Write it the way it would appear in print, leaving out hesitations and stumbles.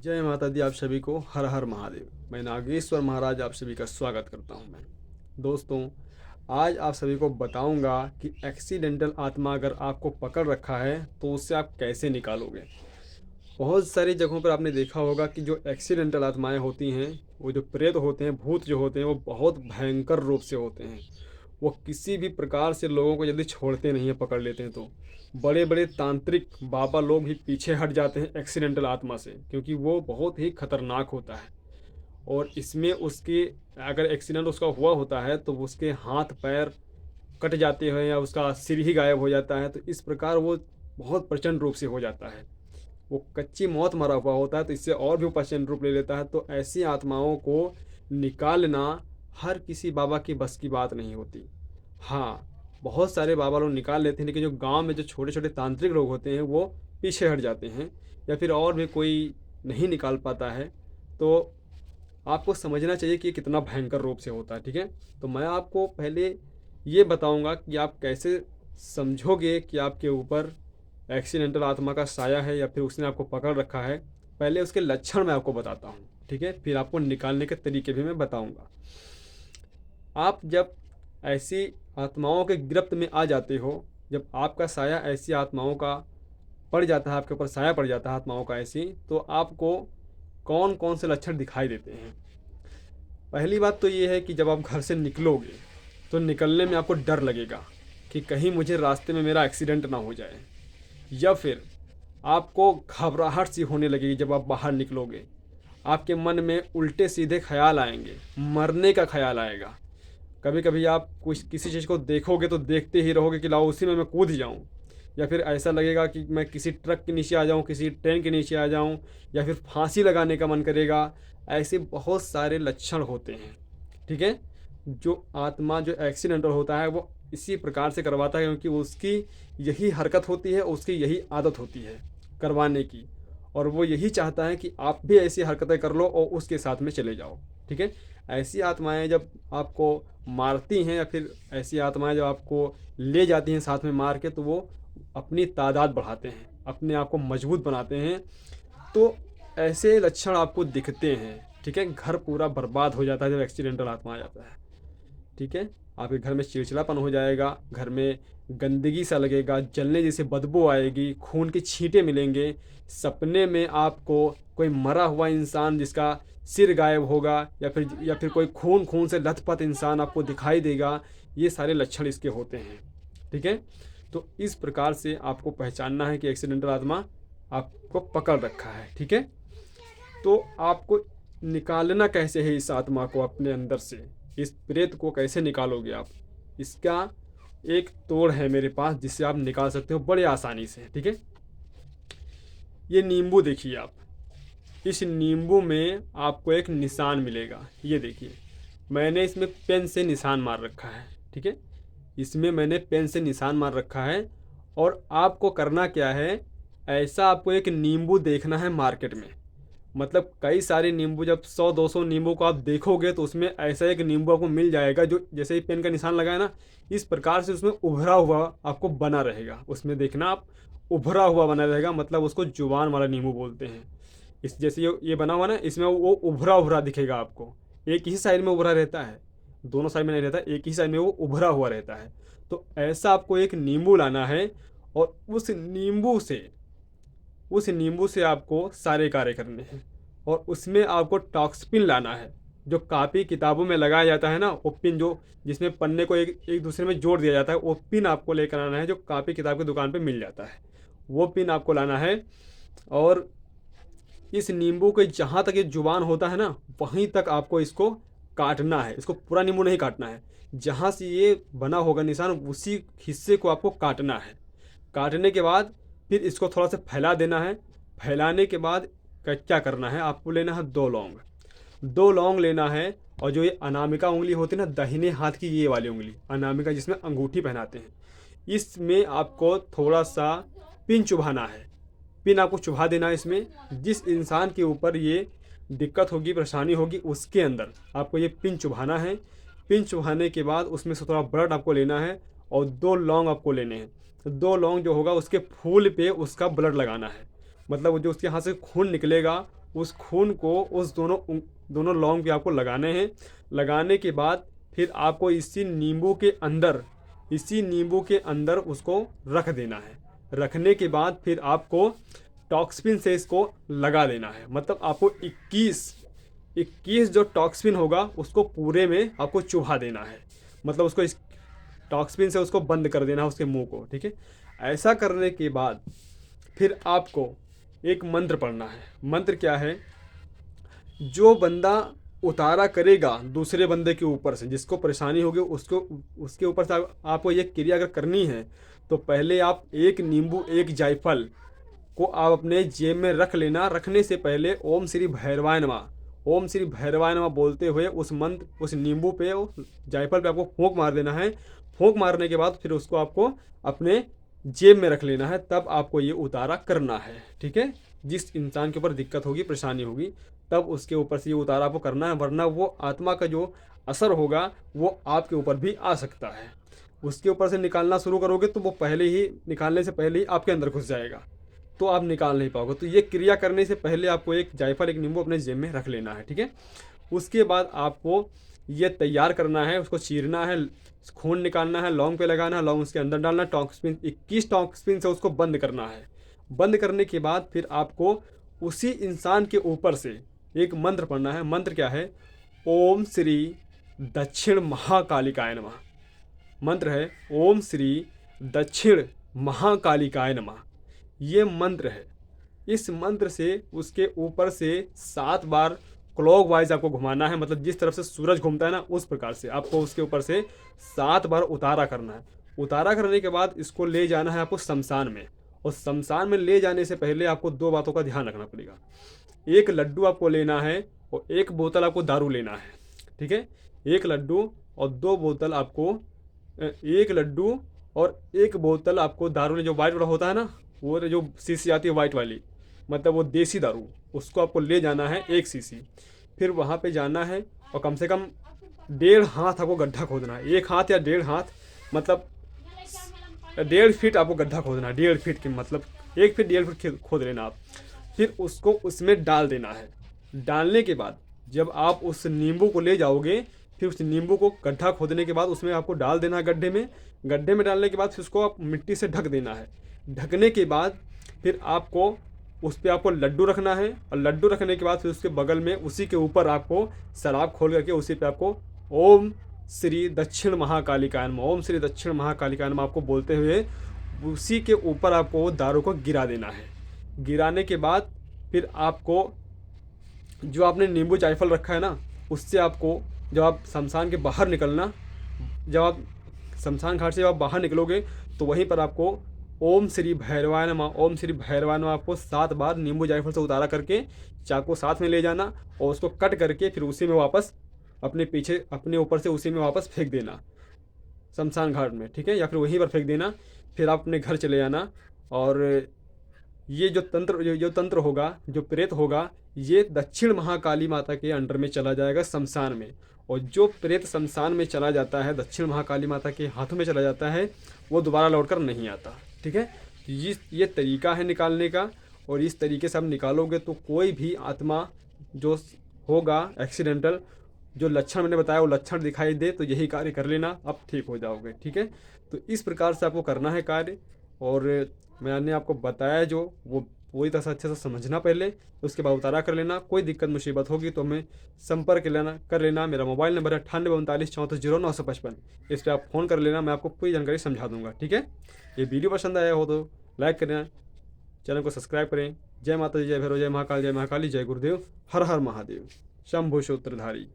जय माता दी। आप सभी को हर हर महादेव। मैं नागेश्वर महाराज आप सभी का स्वागत करता हूं। मैं दोस्तों, आज आप सभी को बताऊंगा कि एक्सीडेंटल आत्मा अगर आपको पकड़ रखा है तो उससे आप कैसे निकालोगे। बहुत सारी जगहों पर आपने देखा होगा कि जो एक्सीडेंटल आत्माएं होती हैं, वो जो प्रेत होते हैं, भूत जो होते हैं, वो बहुत भयंकर रूप से होते हैं। वो किसी भी प्रकार से लोगों को जल्दी छोड़ते नहीं हैं, पकड़ लेते हैं तो बड़े बड़े तांत्रिक बाबा लोग भी पीछे हट जाते हैं एक्सीडेंटल आत्मा से, क्योंकि वो बहुत ही खतरनाक होता है। और इसमें उसके अगर एक्सीडेंट उसका हुआ होता है तो उसके हाथ पैर कट जाते हैं या उसका सिर ही गायब हो जाता है। तो इस प्रकार वो बहुत प्रचंड रूप से हो जाता है। वो कच्ची मौत मरा हुआ होता है तो इससे और भी प्रचंड रूप ले लेता है। तो ऐसी आत्माओं को निकालना हर किसी बाबा की बस की बात नहीं होती। हाँ, बहुत सारे बाबा लोग निकाल लेते हैं, लेकिन जो गांव में जो छोटे छोटे तांत्रिक लोग होते हैं वो पीछे हट जाते हैं, या फिर और भी कोई नहीं निकाल पाता है। तो आपको समझना चाहिए कि ये कितना भयंकर रूप से होता है। ठीक है, तो मैं आपको पहले ये बताऊंगा कि आप कैसे समझोगे कि आपके ऊपर एक्सीडेंटल आत्मा का साया है या फिर उसने आपको पकड़ रखा है। पहले उसके लक्षण मैं आपको बताता हूँ, ठीक है, फिर आपको निकालने के तरीके भी मैं बताऊंगा। आप जब ऐसी आत्माओं के गिरफ्त में आ जाते हो, जब आपका साया ऐसी आत्माओं का पड़ जाता है, आपके ऊपर साया पड़ जाता है आत्माओं का ऐसी, तो आपको कौन कौन से लक्षण दिखाई देते हैं। पहली बात तो ये है कि जब आप घर से निकलोगे तो निकलने में आपको डर लगेगा कि कहीं मुझे रास्ते में मेरा एक्सीडेंट ना हो जाए, या फिर आपको घबराहट सी होने लगेगी। जब आप बाहर निकलोगे आपके मन में उल्टे सीधे ख्याल आएंगे, मरने का ख्याल आएगा। कभी कभी आप कुछ किसी चीज़ को देखोगे तो देखते ही रहोगे कि लाओ उसी में मैं कूद जाऊं, या फिर ऐसा लगेगा कि मैं किसी ट्रक के नीचे आ जाऊं, किसी ट्रेन के नीचे आ जाऊं, या फिर फांसी लगाने का मन करेगा। ऐसे बहुत सारे लक्षण होते हैं। ठीक है, जो आत्मा जो एक्सीडेंटल होता है वो इसी प्रकार से करवाता है, क्योंकि उसकी यही हरकत होती है, उसकी यही आदत होती है करवाने की। और वो यही चाहता है कि आप भी ऐसी हरकतें कर लो और उसके साथ में चले जाओ। ठीक है, ऐसी आत्माएं जब आपको मारती हैं या फिर ऐसी आत्माएं जब आपको ले जाती हैं साथ में मार के, तो वो अपनी तादाद बढ़ाते हैं, अपने आप को मजबूत बनाते हैं। तो ऐसे लक्षण आपको दिखते हैं। ठीक है, घर पूरा बर्बाद हो जाता है जब एक्सीडेंटल आत्मा आ जाता है। ठीक है, आपके घर में चिड़चिड़ापन हो जाएगा, घर में गंदगी सा लगेगा, जलने जैसे बदबू आएगी, खून के छींटे मिलेंगे। सपने में आपको कोई मरा हुआ इंसान जिसका सिर गायब होगा, या फिर कोई खून खून से लथपथ इंसान आपको दिखाई देगा। ये सारे लक्षण इसके होते हैं। ठीक है, तो इस प्रकार से आपको पहचानना है कि एक्सीडेंटल आत्मा आपको पकड़ रखा है। ठीक है, तो आपको निकालना कैसे है इस आत्मा को अपने अंदर से, इस प्रेत को कैसे निकालोगे आप। इसका एक तोड़ है मेरे पास जिससे आप निकाल सकते हो बड़े आसानी से। ठीक है, ये नींबू देखिए आप, इस नींबू में आपको एक निशान मिलेगा। ये देखिए, मैंने इसमें पेन से निशान मार रखा है। ठीक है, इसमें मैंने पेन से निशान मार रखा है। और आपको करना क्या है, ऐसा आपको एक नींबू देखना है मार्केट में। मतलब कई सारे नींबू, जब 100-200 नींबू को आप देखोगे तो उसमें ऐसा एक नींबू आपको मिल जाएगा जो जैसे ही पेन का निशान लगाए ना, इस प्रकार से उसमें उभरा हुआ आपको बना रहेगा। उसमें देखना आप, उभरा हुआ बना रहेगा, मतलब उसको जुबान वाला नींबू बोलते हैं। इस जैसे ये बना हुआ ना, इसमें वो उभरा उभरा दिखेगा आपको। एक ही साइड में उभरा रहता है, दोनों साइड में नहीं रहता, एक ही साइड में वो उभरा हुआ रहता है। तो ऐसा आपको एक नींबू लाना है, और उस नींबू से आपको सारे कार्य करने हैं। और उसमें आपको टॉक्स पिन लाना है, जो कापी किताबों में लगाया जाता है ना, वो पिन जो जिसमें पन्ने को एक एक दूसरे में जोड़ दिया जाता है, वो पिन आपको लेकर आना है, जो कापी किताब की दुकान पे मिल जाता है। वो पिन आपको लाना है। और इस नींबू के जहाँ तक ये जुबान होता है ना, वहीं तक आपको इसको काटना है। इसको पूरा नींबू नहीं काटना है, जहाँ से ये बना होगा निशान उसी हिस्से को आपको काटना है। काटने के बाद फिर इसको थोड़ा सा फैला देना है। फैलाने के बाद क्या करना है, आपको लेना है 2 लौंग। 2 लौंग लेना है। और जो ये अनामिका उंगली होती है ना, दाहिने हाथ की ये वाली उंगली अनामिका जिसमें अंगूठी पहनाते हैं, इसमें आपको थोड़ा सा पिन चुभाना है। पिन आपको चुभा देना है इसमें। जिस इंसान के ऊपर ये दिक्कत होगी, परेशानी होगी, उसके अंदर आपको ये पिन चुभाना है। पिन चुभाने के बाद उसमें से थोड़ा ब्लड आपको लेना है, और 2 लौंग आपको लेने हैं। तो 2 लौंग जो होगा उसके फूल पे उसका ब्लड लगाना है। मतलब वो जो उसके हाथ से खून निकलेगा उस खून को उस दोनों लौंग पे आपको लगाने हैं। लगाने के बाद फिर आपको इसी नींबू के अंदर उसको रख देना है। रखने के बाद फिर आपको टॉक्सपिन से इसको लगा देना है। मतलब आपको 21 जो टॉक्सपिन होगा उसको पूरे में आपको चुभा देना है। मतलब उसको इस टॉक्सपिन से उसको बंद कर देना है, उसके मुंह को। ठीक है, ऐसा करने के बाद फिर आपको एक मंत्र पढ़ना है। मंत्र क्या है? जो बंदा उतारा करेगा दूसरे बंदे के ऊपर से, जिसको परेशानी होगी उसके ऊपर से आपको ये क्रिया अगर करनी है तो पहले आप एक नींबू एक जायफल को आप अपने जेब में रख लेना। रखने से पहले ओम श्री भैरवाय नमः, ओम श्री भैरवाय नमः बोलते हुए उस नींबू पे जायफल पे आपको फूंक मार देना है। फूंक मारने के बाद फिर उसको आपको अपने जेब में रख लेना है। तब आपको ये उतारा करना है। ठीक है, जिस इंसान के ऊपर दिक्कत होगी, परेशानी होगी, तब उसके ऊपर से ये उतारा आपको करना है, वरना वो आत्मा का जो असर होगा वो आपके ऊपर भी आ सकता है। उसके ऊपर से निकालना शुरू करोगे तो वो पहले ही निकालने से पहले ही आपके अंदर घुस जाएगा, तो आप निकाल नहीं पाओगे। तो ये क्रिया करने से पहले आपको एक जायफल एक नींबू अपने जेब में रख लेना है। ठीक है, उसके बाद आपको ये तैयार करना है, उसको चीरना है, खून निकालना है, लौंग पे लगाना है, लौंग उसके अंदर डालना, टॉक्सपिन 21 टॉक्सपिन से उसको बंद करना है। बंद करने के बाद फिर आपको उसी इंसान के ऊपर से एक मंत्र पढ़ना है। मंत्र क्या है? ओम श्री दक्षिण महाकालिकाय नमः। मंत्र है ओम श्री दक्षिण महाकालिकाय नमः। ये मंत्र है। इस मंत्र से उसके ऊपर से 7 बार क्लॉक वाइज आपको घुमाना है। मतलब जिस तरफ से सूरज घूमता है ना, उस प्रकार से आपको उसके ऊपर से 7 बार उतारा करना है। उतारा करने के बाद इसको ले जाना है आपको शमशान में। और शमशान में ले जाने से पहले आपको 2 बातों का ध्यान रखना पड़ेगा। एक लड्डू आपको लेना है और एक बोतल आपको दारू लेना है। ठीक है, एक लड्डू और 2 बोतल आपको, एक लड्डू और एक बोतल आपको दारू ने, जो वाइट वाला होता है ना, वो जो शीशी आती है वाइट वाली, मतलब वो देसी दारू, उसको आपको ले जाना है 1 शीशी। फिर वहाँ पे जाना है और कम से कम 1.5 हाथ आपको गड्ढा खोदना है। 1 हाथ या 1.5 हाथ, मतलब 1.5 फीट आपको गड्ढा खोदना है। 1.5 फीट के मतलब 1 फीट 1.5 फीट खोद लेना आप। फिर उसको उसमें डाल देना है। डालने के बाद जब आप उस नींबू को ले जाओगे, फिर उस नींबू को गड्ढा खोदने के बाद उसमें आपको डाल देना है गड्ढे में। गड्ढे में डालने के बाद फिर उसको आप मिट्टी से ढक देना है। ढकने के बाद फिर आपको उस पर आपको लड्डू रखना है। और लड्डू रखने के बाद फिर उसके बगल में उसी के ऊपर आपको शराब खोल करके उसी पे आपको ओम श्री दक्षिण महाकालिकाय नमः, ओम श्री दक्षिण महाकालिकाय नमः आपको बोलते हुए उसी के ऊपर आपको दारू को गिरा देना है। गिराने के बाद फिर आपको जो आपने नींबू जायफल रखा है ना, उससे आपको जब आप शमशान के बाहर निकलना, जब आप शमशान घाट से जब आप बाहर निकलोगे तो वहीं पर आपको ओम श्री भैरवाय नमः, ओम श्री भैरवाय नमः आपको 7 बार नींबू जायफल से उतारा करके चाकू साथ में ले जाना और उसको कट करके फिर उसी में वापस अपने पीछे अपने ऊपर से उसी में वापस फेंक देना शमशान घाट में। ठीक है, या फिर वहीं पर फेंक देना। फिर आप अपने घर चले जाना। और ये जो तंत्र होगा, जो प्रेत होगा, ये दक्षिण महाकाली माता के अंडर में चला जाएगा शमशान में। और जो प्रेत शमशान में चला जाता है, दक्षिण महाकाली माता के हाथों में चला जाता है, वो दोबारा लौटकर नहीं आता। ठीक है, ये तरीका है निकालने का। और इस तरीके से आप निकालोगे तो कोई भी आत्मा जो होगा एक्सीडेंटल, जो लक्षण मैंने बताया वो लक्षण दिखाई दे तो यही कार्य कर लेना, आप ठीक हो जाओगे। ठीक है, तो इस प्रकार से आपको करना है कार्य। और मैंने आपको बताया जो वो पूरी तरह से अच्छे से समझना पहले, उसके बाद उतारा कर लेना। कोई दिक्कत मुसीबत होगी तो हमें संपर्क कर लेना। मेरा मोबाइल नंबर है 9839340955। इस पर आप फ़ोन कर लेना, मैं आपको पूरी जानकारी समझा दूंगा। ठीक है, ये वीडियो पसंद आया हो तो लाइक करें, चैनल को सब्सक्राइब करें। जय माता दी, जय भैरव, जय महाकाल, जय महाकाली, जय गुरुदेव, हर हर महादेव, शंभु सूत्रधारी।